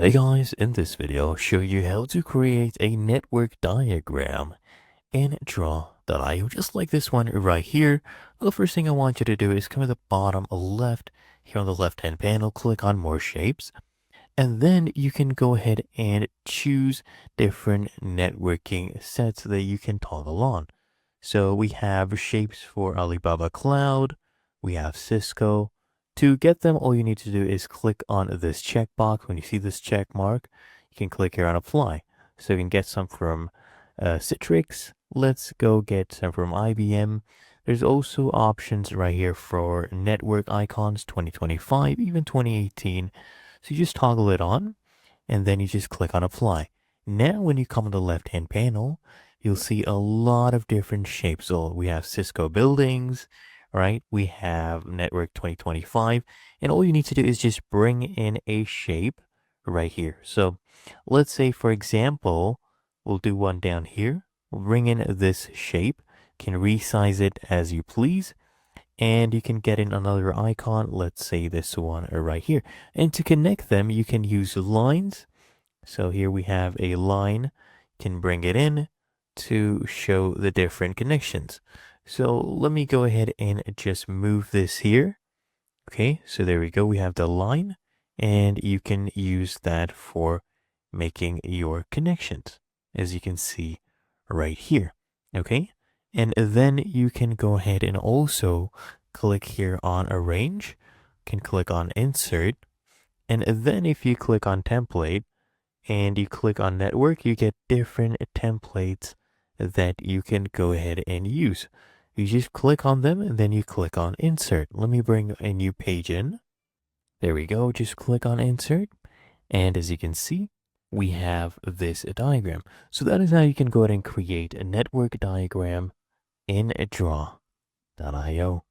Hey guys, in this video I'll show you how to create a network diagram in Draw.io, just like this one right here. The first thing I want you to do is come to the bottom left, here on the left hand panel, click on more shapes, and then you can go ahead and choose different networking sets that you can toggle on. So we have shapes for Alibaba Cloud, we have Cisco. To get them, all you need to do is click on this checkbox. When you see this check mark, you can click here on apply. So you can get some from Citrix. Let's go get some from IBM. There's also options right here for network icons 2025, even 2018. So you just toggle it on and then you just click on apply. Now, when you come to the left hand panel, you'll see a lot of different shapes. So we have Cisco buildings, right? We have Network 2025, and all you need to do is just bring in a shape right here. So let's say, for example, we'll do one down here. We'll bring in this shape, can resize it as you please, and you can get in another icon. Let's say this one right here. And to connect them, you can use lines. So here we have a line, can bring it in to show the different connections. So let me go ahead and just move this here. Okay, so there we go. We have the line, and you can use that for making your connections, as you can see right here. Okay, and then you can go ahead and also click here on arrange, can click on insert, and then if you click on template, and you click on network, you get different templates that you can go ahead and use. You just click on them and then you click on insert. Let me bring a new page in. There we go. Just click on insert. And as you can see, we have this diagram. So that is how you can go ahead and create a network diagram in Draw.io.